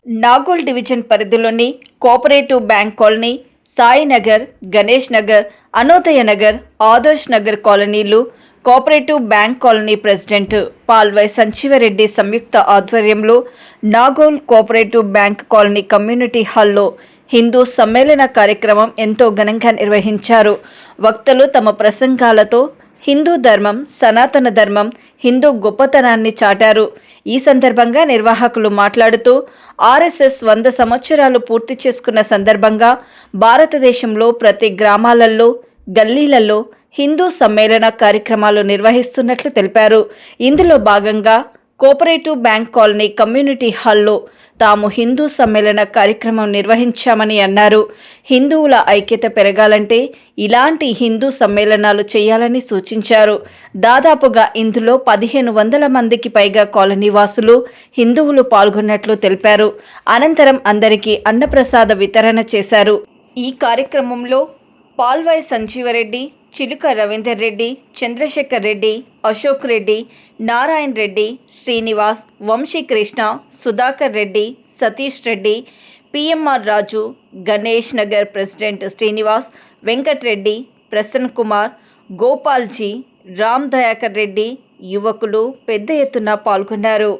Nagole division పరిధిలోని cooperative bank colony, Sainagar, Ganesh Nagar, Anodaya Nagar, Adarsh Nagar కాలనీలు cooperative bank colony president Palvai Sanjeevareddy సంయుక్త ఆధ్వర్యంలో Nagole cooperative bank colony community హాల్లో హిందూ సమ్మేళన కార్యక్రమం ఎంతో ఘనంగా నిర్వహించారు. వక్తలు తమ ప్రసంగాలతో హిందూ ధర్మం, సనాతన ధర్మం, హిందూ గొప్పతనాన్ని చాటారు. ఈ సందర్భంగా నిర్వాహకులు మాట్లాడుతూ ఆర్ఎస్ఎస్ 100 సంవత్సరాలు పూర్తి చేసుకున్న సందర్భంగా భారతదేశంలో ప్రతి గ్రామాలలో, గల్లీలలో హిందూ సమ్మేళన కార్యక్రమాలు నిర్వహిస్తున్నట్లు తెలిపారు. ఇందులో భాగంగా కోఆపరేటివ్ బ్యాంక్ కాలనీ కమ్యూనిటీ హాల్లో తాము హిందూ సమ్మేళన కార్యక్రమం నిర్వహించామని అన్నారు. హిందువుల ఐక్యత పెరగాలంటే ఇలాంటి హిందూ సమ్మేళనాలు చేయాలని సూచించారు. దాదాపుగా ఇందులో 1500 మందికి పైగా కాలనీవాసులు హిందువులు పాల్గొన్నట్లు తెలిపారు. అనంతరం అందరికీ అన్నప్రసాద వితరణ చేశారు. ఈ కార్యక్రమంలో పాల్వాయి సంజీవరెడ్డి, చిలుక రవీందర్ రెడ్డి, చంద్రశేఖర్ రెడ్డి, అశోక్ రెడ్డి, నారాయణ రెడ్డి, శ్రీనివాస్, వంశీకృష్ణ, సుధాకర్ రెడ్డి, సతీష్ రెడ్డి, పిఎంఆర్ రాజు, గణేష్ నగర్ ప్రెసిడెంట్ శ్రీనివాస్, వెంకట్రెడ్డి, ప్రసన్న కుమార్, గోపాల్జీ, రామ్ దయాకర్ రెడ్డి యువకులు పెద్ద ఎత్తున పాల్గొన్నారు.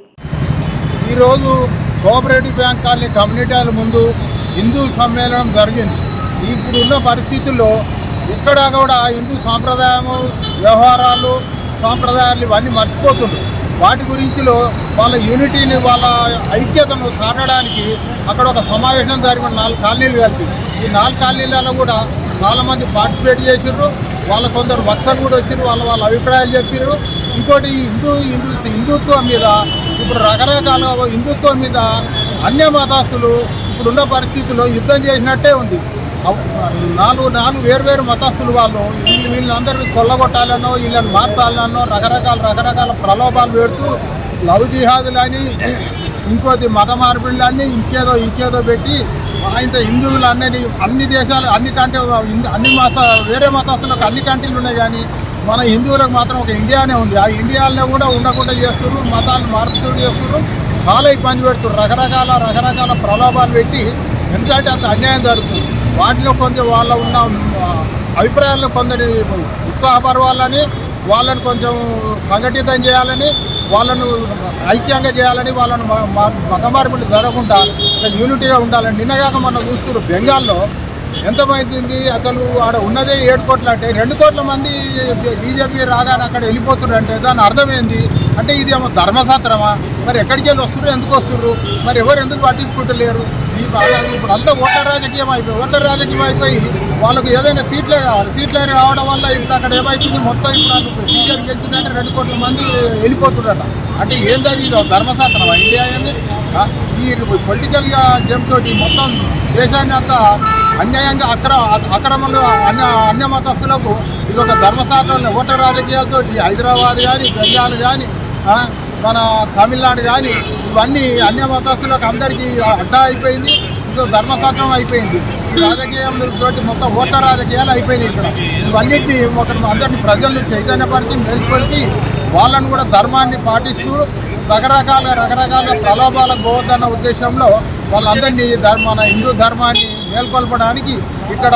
ఈరోజు కోఆపరేటివ్ బ్యాంక్ కాలనీ కమ్యూనిటీల ముందు హిందూ సమ్మేళనం జరిగింది. ఇప్పుడున్న పరిస్థితుల్లో ఇక్కడ కూడా హిందూ సాంప్రదాయము, వ్యవహారాలు, సాంప్రదాయాలు ఇవన్నీ మర్చిపోతున్నారు. వాటి గురించిలో వాళ్ళ యూనిటీని, వాళ్ళ ఐక్యతను సాటడానికి అక్కడ ఒక సమావేశం జరిగిన 4 కాలనీలు కలిపి ఈ 4 కాలనీలలో కూడా చాలామంది పార్టిసిపేట్ చేసారు. వాళ్ళ కొందరు వక్తలు కూడా వచ్చారు, వాళ్ళ అభిప్రాయాలు చెప్పారు. ఇంకోటి హిందుత్వం మీద ఇప్పుడు రకరకాల హిందుత్వం మీద అన్య మతస్థులు ఇప్పుడున్న పరిస్థితుల్లో యుద్ధం చేసినట్టే ఉంది. 4 వేరు మతస్థులు వాళ్ళు వీళ్ళందరినీ కొల్లగొట్టాలనో, వీళ్ళని మార్చాలనో రకరకాల ప్రలోభాలు పెడుతూ లవ్ జిహాదులని, ఇంకోటి మత మార్పిడులని, ఇంకేదో పెట్టి ఆయన హిందువులు అన్ని దేశాలు వేరే మతస్థులకు అన్ని కంట్రీలు ఉన్నాయి, కానీ మన హిందువులకు మాత్రం ఒక ఇండియానే ఉంది. ఆ ఇండియాలో కూడా ఉండకుండా చేస్తున్నారు, మతాలను మార్పుతూ చేస్తున్నారు, చాలా ఇబ్బంది పెడుతున్నారు. రకరకాల ప్రలోభాలు పెట్టి ఎందుకంటే అంత అన్యాయం జరుగుతుంది. వాటిలో కొంచెం వాళ్ళ ఉన్న అభిప్రాయాలను కొందరి ఉత్సాహపరవాలని, వాళ్ళని కొంచెం సంఘటితం చేయాలని, వాళ్ళను ఐక్యంగా చేయాలని, వాళ్ళను మతమార్పులు జరగకుండా యూనిటీగా ఉండాలని. నిన్నగాక మనం చూస్తున్నారు బెంగాల్లో ఎంతమైంది, అసలు ఆడ ఉన్నదే 7 కోట్ల అంటే 2 కోట్ల మంది బీజేపీ రాగానే అక్కడ వెళ్ళిపోతున్నారు. అంటే దాని అర్థమైంది అంటే ఇది ఏమో ధర్మశాస్త్రమా? మరి ఎక్కడికి వెళ్ళి వస్తున్నారు, ఎందుకు వస్తున్నారు, మరి ఎవరు ఎందుకు పట్టించుకుంటలేరు? ఇప్పుడు అంతా ఓటర్ రాజకీయం అయిపోయి వాళ్ళకు ఏదైనా సీట్లే కావాలి. సీట్లే రావడం వల్ల ఇప్పుడు అక్కడ ఏమవుతుంది, మొత్తం ఇప్పుడు బీజేపీ గెలిచిందంటే 2 కోట్ల మంది వెళ్ళిపోతున్నారట. అంటే ఏంటది, ఇది ధర్మశాస్త్రం ఇండియా ఏమి? ఈ పొలిటికల్గా జంతోటి మొత్తం దేశాన్ని అంతా అన్యాయంగా అక్రమంలో అన్య మతస్థులకు ఇది ఒక ధర్మశాస్త్రంలో ఓటర్ రాజకీయాలతో హైదరాబాద్ కానీ, బెంగాల్ కానీ, మన తమిళనాడు కానీ ఇవన్నీ అన్య మతస్థులకు అందరికీ అడ్డా అయిపోయింది. ఇది ధర్మశాస్త్రం అయిపోయింది. ఈ రాజకీయంతో మొత్తం ఓట్ల రాజకీయాలు అయిపోయినాయి. ఇక్కడ ఇవన్నింటినీ అందరినీ ప్రజలను చైతన్యపరిచి మేల్కొల్పి వాళ్ళను కూడా ధర్మాన్ని పాటిస్తూ రకరకాల ప్రలోభాలకు పోవద్దన్న ఉద్దేశంలో వాళ్ళందరినీ మన హిందూ ధర్మాన్ని మేల్కొల్పడానికి ఇక్కడ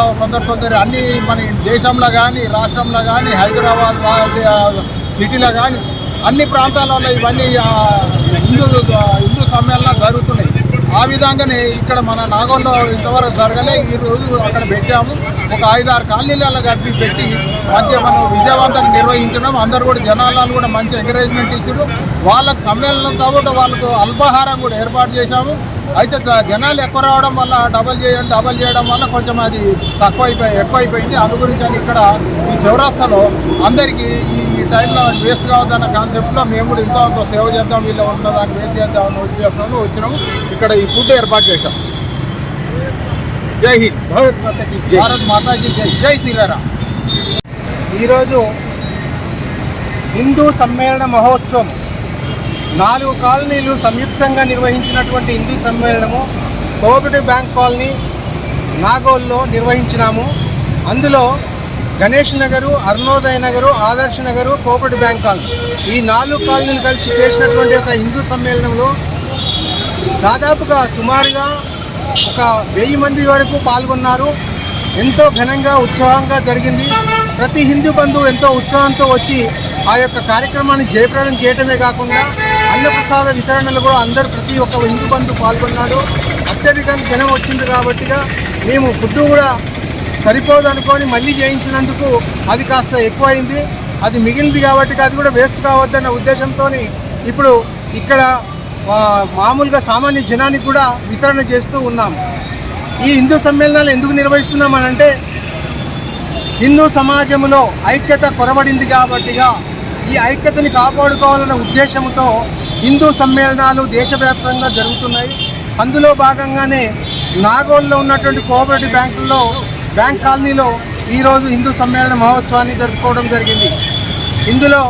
కొందరు అన్ని మన దేశంలో కానీ, రాష్ట్రంలో కానీ, హైదరాబాద్ సిటీలో కానీ అన్ని ప్రాంతాలలో ఇవన్నీ హిందూ సమ్మేళనాలు జరుగుతున్నాయి. ఆ విధంగానే ఇక్కడ మన నాగోల్లో ఇంతవరకు జరగలే. ఈరోజు అక్కడ పెట్టాము. ఒక 5-6 కాలనీలలో కలిపి పెట్టి మంచిగా మనం విజయవంతంగా నిర్వహించడం. అందరూ కూడా జనాలను కూడా మంచి ఎంకరేజ్మెంట్ ఇచ్చారు. వాళ్ళకు సమ్మేళనంతో కూడా వాళ్ళకు అల్పాహారం కూడా ఏర్పాటు చేశాము. అయితే జనాలు ఎక్కువ రావడం వల్ల డబల్ చేయడం వల్ల కొంచెం అది ఎక్కువైపోయింది. అందు గురించి అని ఇక్కడ ఈ చౌరస్తాలో అందరికీ ఈ టైంలో వేస్ట్ కావద్దన్న కాన్సెప్ట్లో మేము కూడా ఇంత సేవ చేద్దాం, వీళ్ళు ఉన్నదాన్ని వేస్ట్ చేద్దామన్న ఉద్దేశంలో వచ్చినాము. ఇక్కడ ఈ ఫుడ్ ఏర్పాటు చేశాం. జై హింద్, భారత్ మాతాకి జై, జై శ్రీరామ్. ఈరోజు హిందూ సమ్మేళన మహోత్సవం 4 కాలనీలు సంయుక్తంగా నిర్వహించినటువంటి హిందూ సమ్మేళనము కోఆపరేటివ్ బ్యాంక్ కాలనీ నాగోల్లో నిర్వహించినాము. అందులో గణేష్ నగరు, అరుణోదయ నగరు, ఆదర్శ నగరు, కోఆపరేటివ్ బ్యాంక్ కాలనీ ఈ 4 కాలనీలు కలిసి చేసినటువంటి ఒక హిందూ సమ్మేళనంలో దాదాపుగా సుమారుగా ఒక 1000 మంది వరకు పాల్గొన్నారు. ఎంతో ఘనంగా ఉత్సాహంగా జరిగింది. ప్రతి హిందూ బంధువు ఎంతో ఉత్సాహంతో వచ్చి ఆ యొక్క కార్యక్రమాన్ని జయప్రదం చేయటమే కాకుండా అన్నప్రసాద వితరణలు కూడా ప్రతి ఒక్క హిందూ బంధువు పాల్గొన్నాడు. అత్యధికంగా జనం వచ్చింది కాబట్టిగా మేము ఫుడ్ కూడా సరిపోదు అనుకొని మళ్ళీ చేయించినందుకు అది కాస్త ఎక్కువైంది. అది మిగిలింది కాబట్టి అది కూడా వేస్ట్ కావద్దన్న ఉద్దేశంతో ఇప్పుడు ఇక్కడ మామూలుగా సామాన్య జనానికి కూడా వితరణ చేస్తూ ఉన్నాం. ఈ హిందూ సమ్మేళనాలు ఎందుకు నిర్వహిస్తున్నామనంటే హిందూ సమాజంలో ఐక్యత కొరబడింది కాబట్టిగా ఈ ఐక్యతని కాపాడుకోవాలన్న ఉద్దేశంతో హిందూ సమ్మేళనాలు దేశవ్యాప్తంగా జరుగుతున్నాయి. అందులో భాగంగానే నాగోల్లో ఉన్నటువంటి కోఆపరేటివ్ బ్యాంక్ కాలనీలో ఈరోజు హిందూ సమ్మేళన మహోత్సవాన్ని జరుపుకోవడం జరిగింది. ఇందులో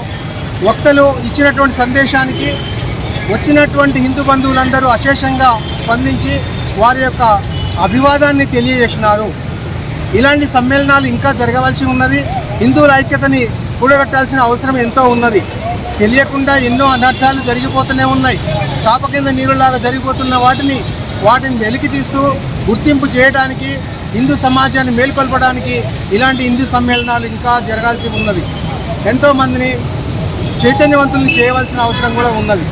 వక్తలు ఇచ్చినటువంటి సందేశానికి వచ్చినటువంటి హిందూ బంధువులందరూ అశేషంగా స్పందించి వారి యొక్క అభివాదాన్ని తెలియజేసినారు. ఇలాంటి సమ్మేళనాలు ఇంకా జరగవలసి ఉన్నది. హిందువుల ఐక్యతని కూడగట్టాల్సిన అవసరం ఎంతో ఉన్నది. తెలియకుండా ఎన్నో అనర్థాలు జరిగిపోతూనే ఉన్నాయి. చాప కింద నీరులాగా జరిగిపోతున్న వాటిని వెలికి తీస్తూ గుర్తింపు చేయడానికి, హిందూ సమాజాన్ని మేల్కొల్పడానికి ఇలాంటి హిందూ సమ్మేళనాలు ఇంకా జరగాల్సి ఉన్నది. ఎంతోమందిని చైతన్యవంతులను చేయవలసిన అవసరం కూడా ఉన్నది.